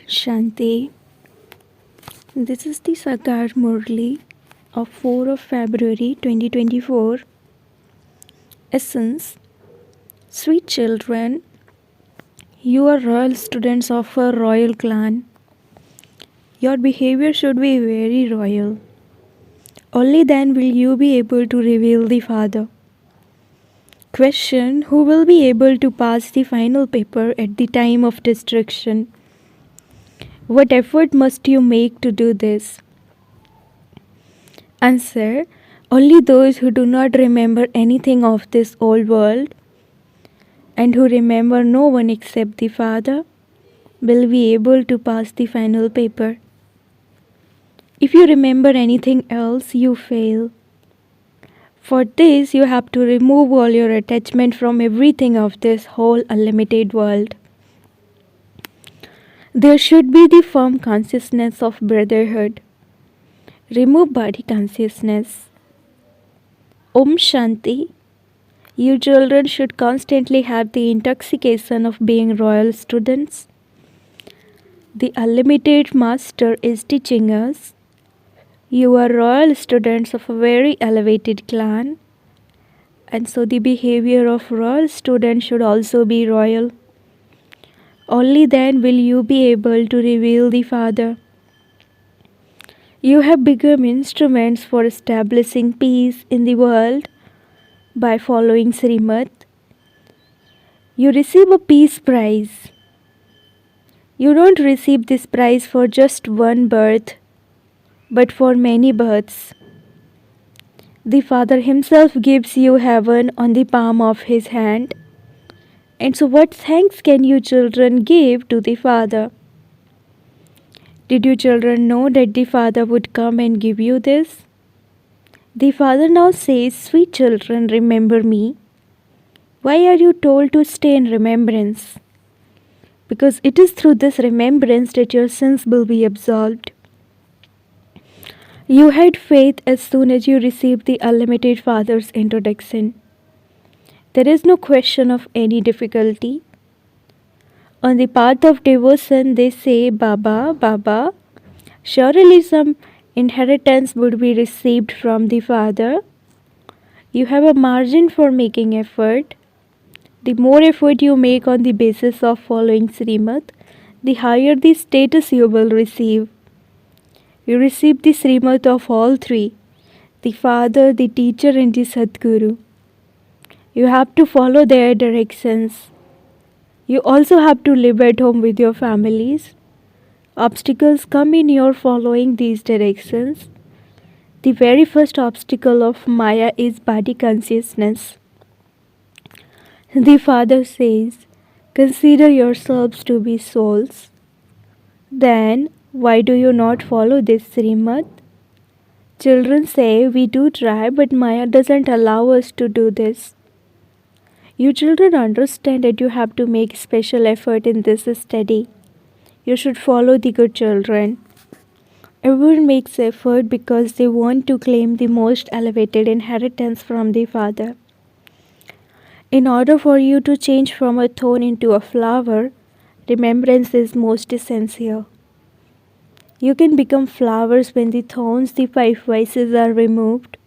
Shanti. This is the Sakar Murli of 4 of February 2024. Essence. Sweet children, you are royal students of a royal clan. Your behavior should be very royal. Only then will you be able to reveal the Father. Question: who will be able to pass the final paper at the time of destruction? What effort must you make to do this? Answer: only those who do not remember anything of this old world and who remember no one except the Father will be able to pass the final paper. If you remember anything else, you fail. For this, you have to remove all your attachment from everything of this whole unlimited world. There should be the firm consciousness of brotherhood. Remove body consciousness. Om Shanti. You children should constantly have the intoxication of being royal students. The unlimited master is teaching us. You are royal students of a very elevated clan, and so the behavior of royal students should also be royal. Only then will you be able to reveal the Father. You have become instruments for establishing peace in the world by following Srimad. You receive a peace prize. You don't receive this prize for just one birth, but for many births. The Father Himself gives you heaven on the palm of His hand. And so, what thanks can you children give to the Father? Did you children know that the Father would come and give you this? The Father now says, sweet children, remember me. Why are you told to stay in remembrance? Because it is through this remembrance that your sins will be absolved. You had faith as soon as you received the unlimited Father's introduction. There is no question of any difficulty. On the path of devotion, they say, Baba, Baba, surely some inheritance would be received from the Father. You have a margin for making effort. The more effort you make on the basis of following Srimad, the higher the status you will receive. You receive the Srimad of all three, the Father, the Teacher and the Sadguru. You have to follow their directions. You also have to live at home with your families. Obstacles come in your following these directions. The very first obstacle of Maya is body consciousness. The Father says, consider yourselves to be souls. Then, why do you not follow this Srimad? Children say, we do try, but Maya doesn't allow us to do this. You children understand that you have to make special effort in this study. You should follow the good children. Everyone makes effort because they want to claim the most elevated inheritance from the Father. In order for you to change from a thorn into a flower, remembrance is most essential. You can become flowers when the thorns, the 5 vices, are removed.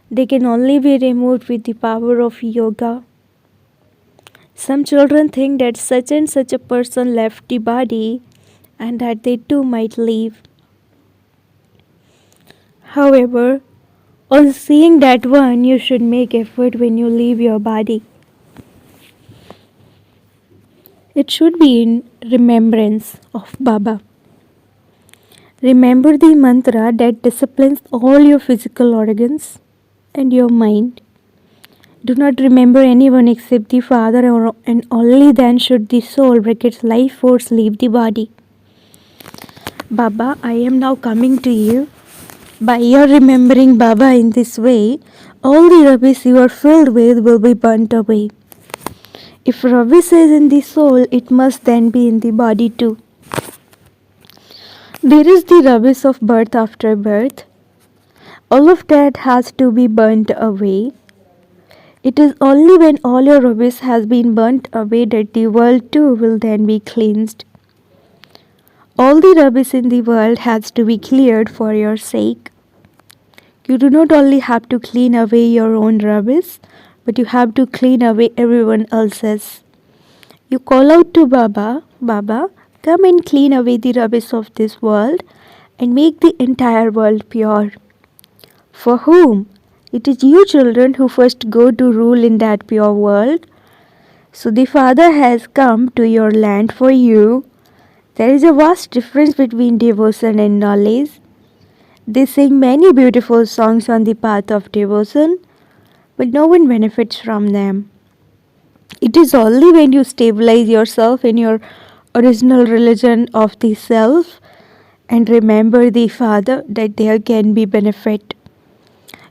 They can only be removed with the power of yoga. Some children think that such and such a person left the body and that they too might leave. However, on seeing that one, you should make effort when you leave your body. It should be in remembrance of Baba. Remember the mantra that disciplines all your physical organs and your mind. Do not remember anyone except the Father, and only then should the soul, brackets life force, leave the body. Baba, I am now coming to you. By your remembering Baba in this way, all the rubbish you are filled with will be burnt away. If rubbish is in the soul, it must then be in the body too. There is the rubbish of birth after birth. All of that has to be burnt away. It is only when all your rubbish has been burnt away that the world too will then be cleansed. All the rubbish in the world has to be cleared for your sake. You do not only have to clean away your own rubbish, but you have to clean away everyone else's. You call out to Baba, Baba, come and clean away the rubbish of this world and make the entire world pure. For whom? It is you children who first go to rule in that pure world. So the Father has come to your land for you. There is a vast difference between devotion and knowledge. They sing many beautiful songs on the path of devotion, but no one benefits from them. It is only when you stabilize yourself in your original religion of the self and remember the Father that there can be benefit.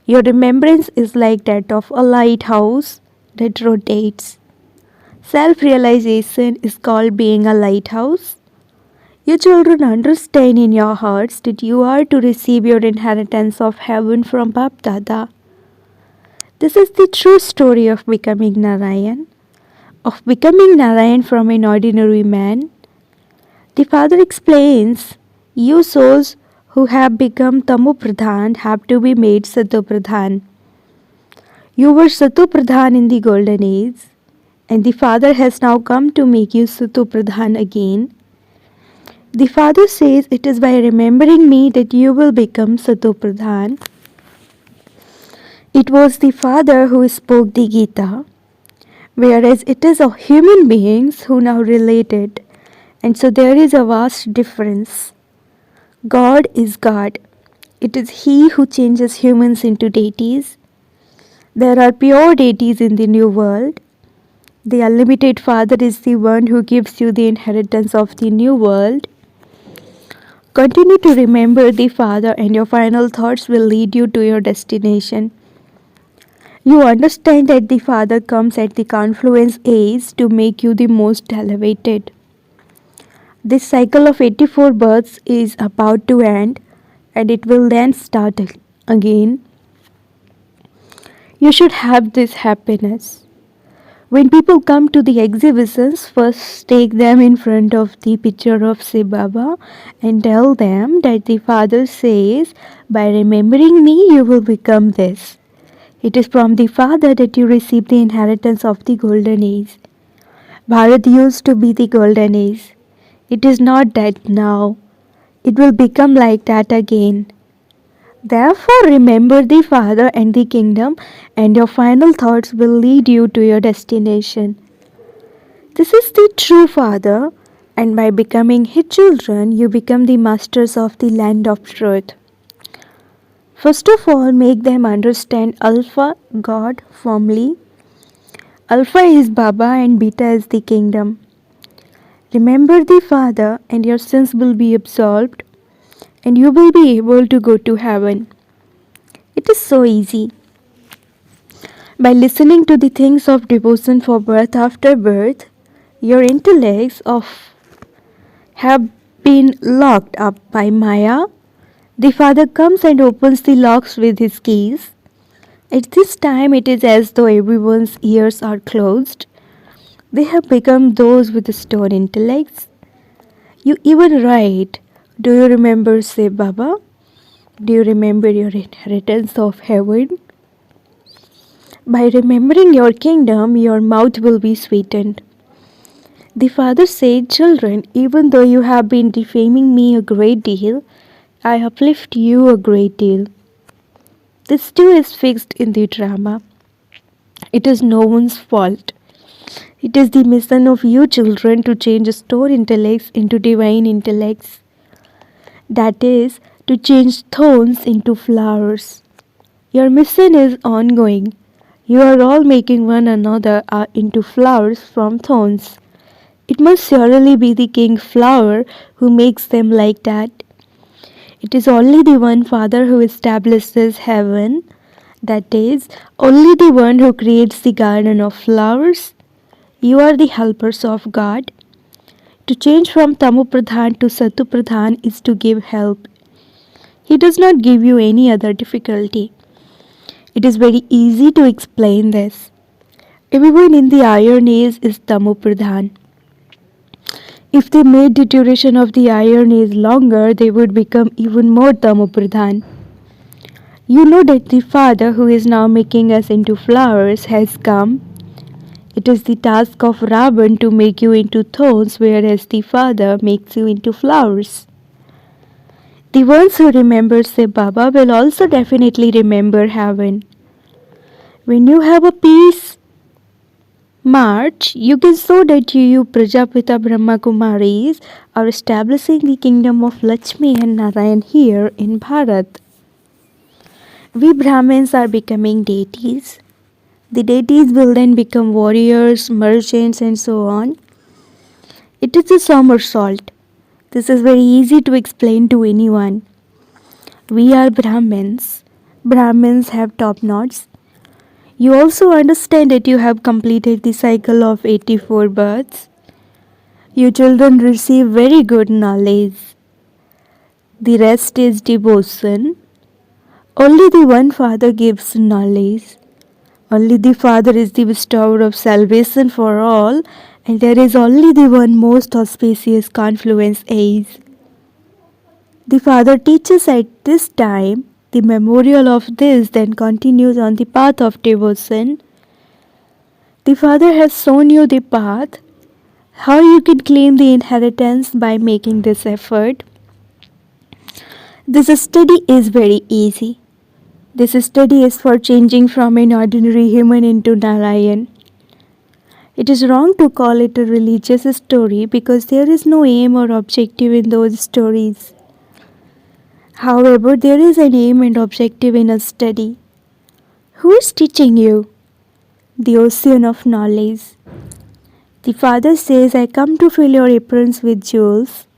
Your remembrance is like that of a lighthouse that rotates. Self-realization is called being a lighthouse. You children understand in your hearts that you are to receive your inheritance of heaven from Bap Dada. This is the true story of becoming Narayan. Of becoming Narayan from an ordinary man. The Father explains, you souls who have become Tamu Pradhan have to be made Sato Pradhan. You were Sato Pradhan in the golden age, and the Father has now come to make you Sato Pradhan again. The Father says it is by remembering me that you will become Sato Pradhan. It was the Father who spoke the Gita, whereas it is of human beings who now relate it, and so there is a vast difference. God is God. It is He who changes humans into deities. There are pure deities in the new world. The unlimited Father is the one who gives you the inheritance of the new world. Continue to remember the Father, and your final thoughts will lead you to your destination. You understand that the Father comes at the confluence age to make you the most elevated. This cycle of 84 births is about to end, and it will then start again. You should have this happiness. When people come to the exhibitions, first take them in front of the picture of Sai Baba and tell them that the Father says, by remembering me you will become this. It is from the Father that you receive the inheritance of the golden age. Bharat used to be the golden age. It is not that now. It will become like that again. Therefore, remember the Father and the kingdom, and your final thoughts will lead you to your destination. This is the true Father, and by becoming His children, you become the masters of the land of truth. First of all, make them understand Alpha, God, firmly. Alpha is Baba and Beta is the kingdom. Remember the Father, and your sins will be absolved, and you will be able to go to heaven. It is so easy. By listening to the things of devotion for birth after birth, your intellects have been locked up by Maya. The Father comes and opens the locks with his keys. At this time, it is as though everyone's ears are closed. They have become those with stone intellects. You even write, do you remember Sai Baba? Do you remember your inheritance of heaven? By remembering your kingdom, your mouth will be sweetened. The Father said, children, even though you have been defaming me a great deal, I uplift you a great deal. This too is fixed in the drama. It is no one's fault. It is the mission of you children to change stone intellects into divine intellects. That is, to change thorns into flowers. Your mission is ongoing. You are all making one another into flowers from thorns. It must surely be the king flower who makes them like that. It is only the one Father who establishes heaven, that is, only the one who creates the garden of flowers. You are the helpers of God. To change from Tamu Pradhan to Satu Pradhan is to give help. He does not give you any other difficulty. It is very easy to explain this. Everyone in the Iron Age is Tamu Pradhan. If they made the duration of the iron age longer, they would become even more tamopradhan. You know that the Father who is now making us into flowers has come. It is the task of Ravan to make you into thorns, whereas the Father makes you into flowers. The ones who remember Sai Baba will also definitely remember heaven. When you have a peace march, you can show that you Prajapita Brahma Kumaris are establishing the kingdom of Lakshmi and Narayan here in Bharat. We Brahmins are becoming deities. The deities will then become warriors, merchants, and so on. It is a somersault. This is very easy to explain to anyone. We are Brahmins. Brahmins have top knots. You also understand that you have completed the cycle of 84 births. Your children receive very good knowledge. The rest is devotion. Only the one Father gives knowledge. Only the Father is the bestower of salvation for all, and there is only the one most auspicious confluence age. The Father teaches at this time. The memorial of this then continues on the path of devotion. The Father has shown you the path, how you can claim the inheritance by making this effort. This study is very easy. This study is for changing from an ordinary human into Narayan. It is wrong to call it a religious story because there is no aim or objective in those stories. However, there is an aim and objective in a study. Who is teaching you? The ocean of knowledge. The Father says, I come to fill your aprons with jewels.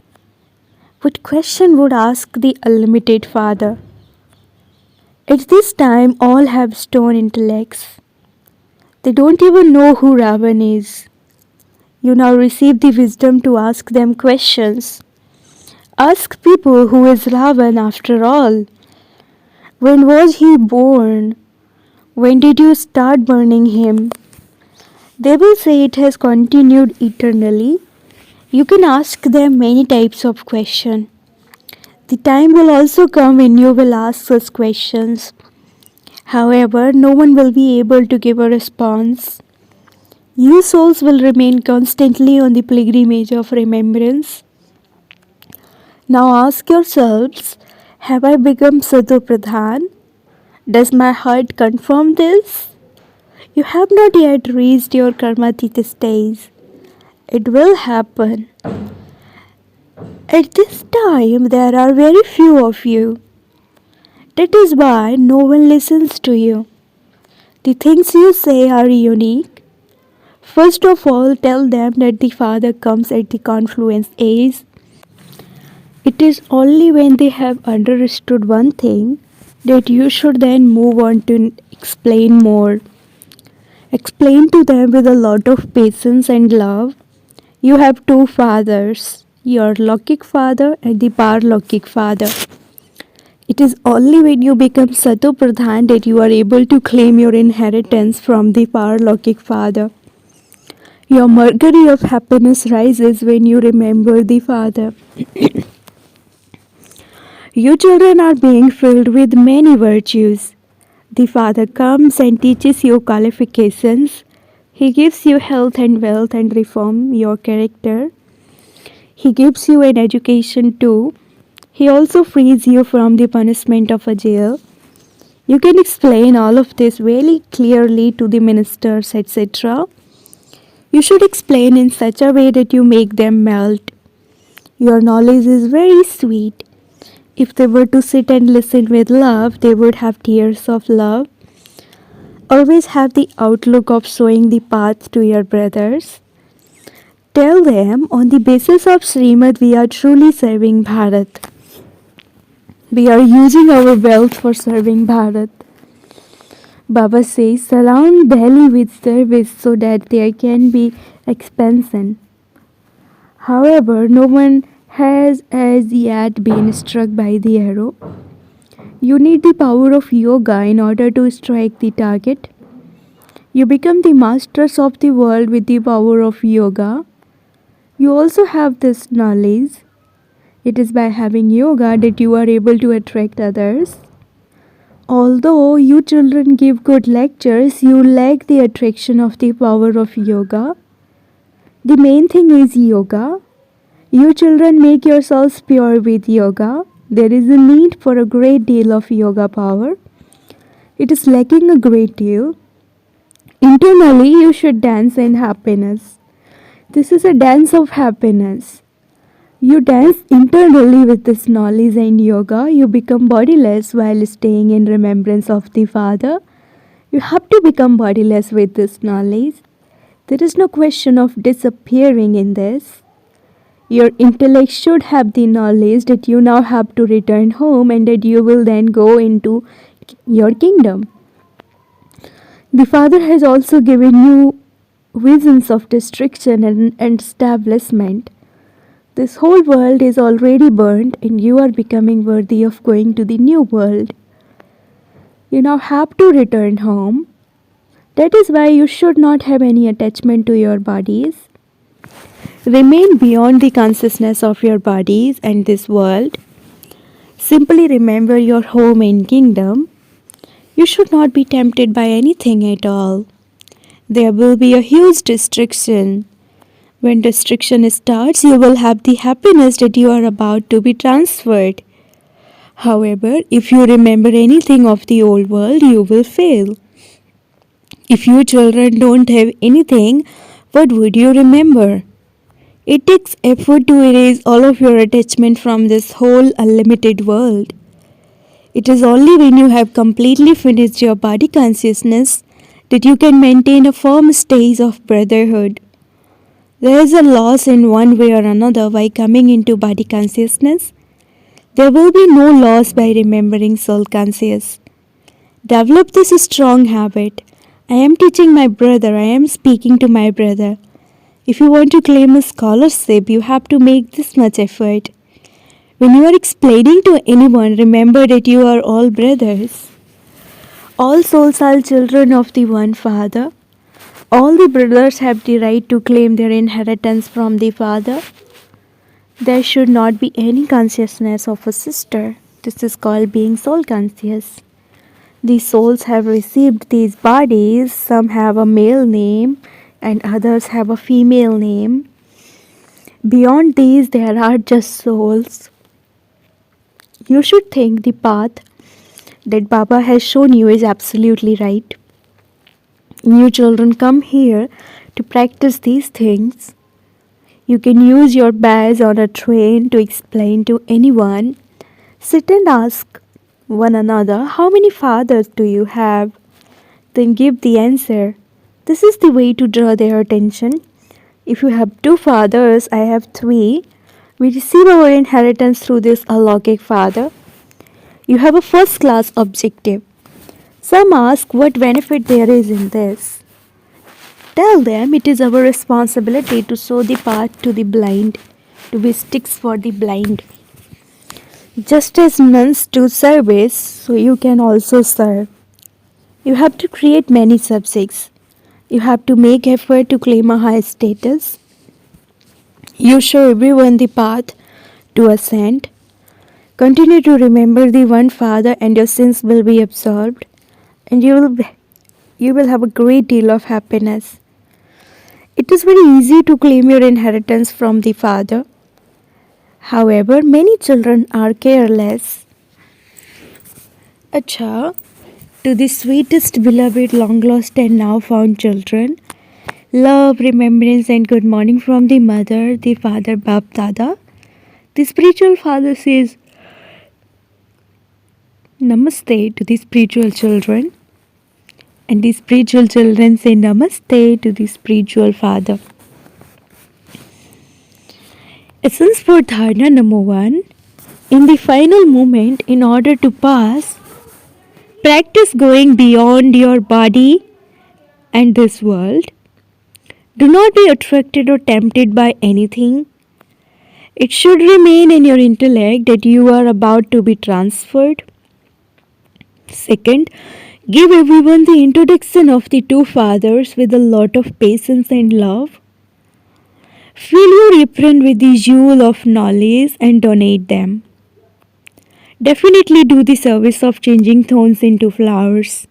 What question would ask the unlimited Father? At this time, all have stone intellects. They don't even know who Ravan is. You now receive the wisdom to ask them questions. Ask people who is Ravan after all. When was he born? When did you start burning him? They will say it has continued eternally. You can ask them many types of questions. The time will also come when you will ask such questions. However, no one will be able to give a response. You souls will remain constantly on the pilgrimage of remembrance. Now ask yourselves, have I become Sadhu Pradhan? Does my heart confirm this? You have not yet reached your karmatita stage. It will happen. At this time, there are very few of you. That is why no one listens to you. The things you say are unique. First of all, tell them that the Father comes at the confluence age. It is only when they have understood one thing that you should then move on to explain more. Explain to them with a lot of patience and love. You have two fathers, your Lokik father and the Parlokik father. It is only when you become Sato Pradhan that you are able to claim your inheritance from the Parlokik father. Your mercury of happiness rises when you remember the Father. You children are being filled with many virtues. The Father comes and teaches you qualifications. He gives you health and wealth and reform your character. He gives you an education too. He also frees you from the punishment of a jail. You can explain all of this very clearly to the ministers, etc. You should explain in such a way that you make them melt. Your knowledge is very sweet. If they were to sit and listen with love, they would have tears of love. Always have the outlook of showing the path to your brothers. Tell them on the basis of Srimad we are truly serving Bharat. We are using our wealth for serving Bharat. Baba says surround Delhi with service so that there can be expansion. However, no one has as yet been struck by the arrow. You need the power of yoga in order to strike the target. You become the masters of the world with the power of yoga. You also have this knowledge. It is by having yoga that you are able to attract others. Although you children give good lectures, you lack the attraction of the power of yoga. The main thing is yoga. You children make yourselves pure with yoga. There is a need for a great deal of yoga power. It is lacking a great deal. Internally, you should dance in happiness. This is a dance of happiness. You dance internally with this knowledge and yoga. You become bodiless while staying in remembrance of the Father. You have to become bodiless with this knowledge. There is no question of disappearing in this. Your intellect should have the knowledge that you now have to return home and that you will then go into your kingdom. The Father has also given you visions of destruction and establishment. This whole world is already burned and you are becoming worthy of going to the new world. You now have to return home. That is why you should not have any attachment to your bodies. Remain beyond the consciousness of your bodies and this world. Simply remember your home and kingdom. You should not be tempted by anything at all. There will be a huge destruction. When destruction starts, you will have the happiness that you are about to be transferred. However, if you remember anything of the old world, you will fail. If you children don't have anything, what would you remember? It takes effort to erase all of your attachment from this whole unlimited world. It is only when you have completely finished your body consciousness that you can maintain a firm stage of brotherhood. There is a loss in one way or another by coming into body consciousness. There will be no loss by remembering soul conscious. Develop this strong habit. I am teaching my brother, I am speaking to my brother. If you want to claim a scholarship, you have to make this much effort. When you are explaining to anyone, remember that you are all brothers. All souls are children of the one Father. All the brothers have the right to claim their inheritance from the Father. There should not be any consciousness of a sister. This is called being soul conscious. The souls have received these bodies. Some have a male name and others have a female name. Beyond these, there are just souls. You should think the path that Baba has shown you is absolutely right. You children come here to practice these things. You can use your badge on a train to explain to anyone. Sit and ask one another, how many fathers do you have? Then give the answer. This is the way to draw their attention. If you have 2 fathers, I have 3. We receive our inheritance through this alaukic Father. You have a first class objective. Some ask what benefit there is in this. Tell them it is our responsibility to show the path to the blind, to be sticks for the blind. Just as nuns do service, so you can also serve. You have to create many subjects. You have to make effort to claim a high status. You show everyone the path to ascend. Continue to remember the one Father and your sins will be absorbed. And you will have a great deal of happiness. It is very easy to claim your inheritance from the Father. However, many children are careless. Acha, to the sweetest, beloved, long lost and now found children, love, remembrance and good morning from the mother, the father, Bap Dada. The spiritual father says Namaste to the spiritual children. And the spiritual children say Namaste to the spiritual father. Essence for Dharana number 1. In the final moment, in order to pass, practice going beyond your body and this world. Do not be attracted or tempted by anything. It should remain in your intellect that you are about to be transferred. Second, give everyone the introduction of the 2 fathers with a lot of patience and love. Fill your apron with the jewel of knowledge and donate them. Definitely do the service of changing thorns into flowers.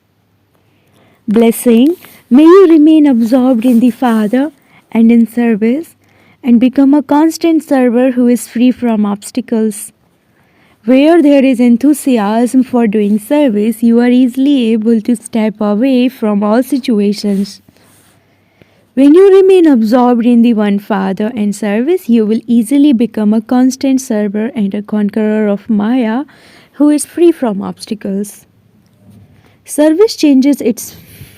Blessing, may you remain absorbed in the Father and in service and become a constant server who is free from obstacles. Where there is enthusiasm for doing service, you are easily able to step away from all situations. When you remain absorbed in the one Father and service, you will easily become a constant server and a conqueror of Maya who is free from obstacles. Service changes its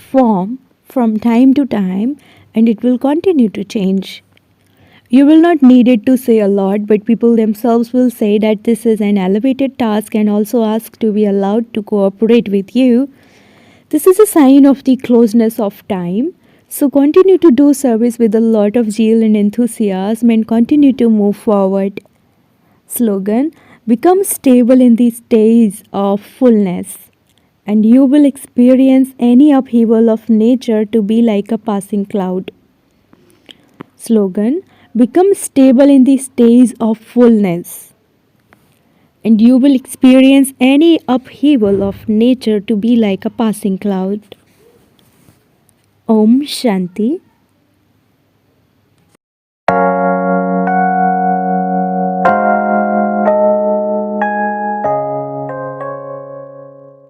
form from time to time and it will continue to change. You will not need it to say a lot, but people themselves will say that this is an elevated task and also ask to be allowed to cooperate with you. This is a sign of the closeness of time. So continue to do service with a lot of zeal and enthusiasm and continue to move forward. Slogan: become stable in the stage of fullness, and you will experience any upheaval of nature to be like a passing cloud. Slogan: become stable in the stage of fullness, and you will experience any upheaval of nature to be like a passing cloud. Om Shanti.